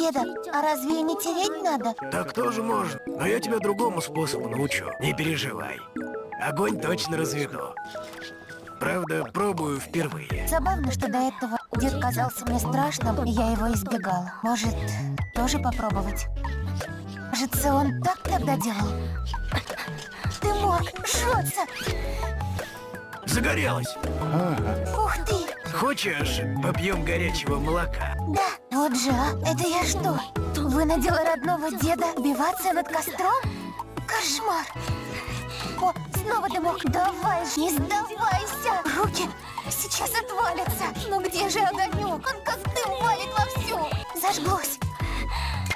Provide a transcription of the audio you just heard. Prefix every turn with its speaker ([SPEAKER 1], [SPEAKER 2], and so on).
[SPEAKER 1] Деда, а разве не тереть надо?
[SPEAKER 2] Так тоже можно, но я тебя другому способу научу. Не переживай. Огонь точно разведу. Правда, пробую впервые.
[SPEAKER 1] Забавно, что до этого дед казался мне страшным, и я его избегала. Может, тоже попробовать? Кажется, он так тогда делал. Ты мог жжется!
[SPEAKER 2] Загорелась.
[SPEAKER 1] Ух ты!
[SPEAKER 2] Хочешь, попьем горячего молока?
[SPEAKER 1] Да, вот же, а? Это я что? Вынудила родного деда убиваться над костром? Кошмар! О, снова дымок. Давай же, не сдавайся! Руки сейчас отвалятся. Ну где же огонек? Он как дым валит вовсю. Зажглось.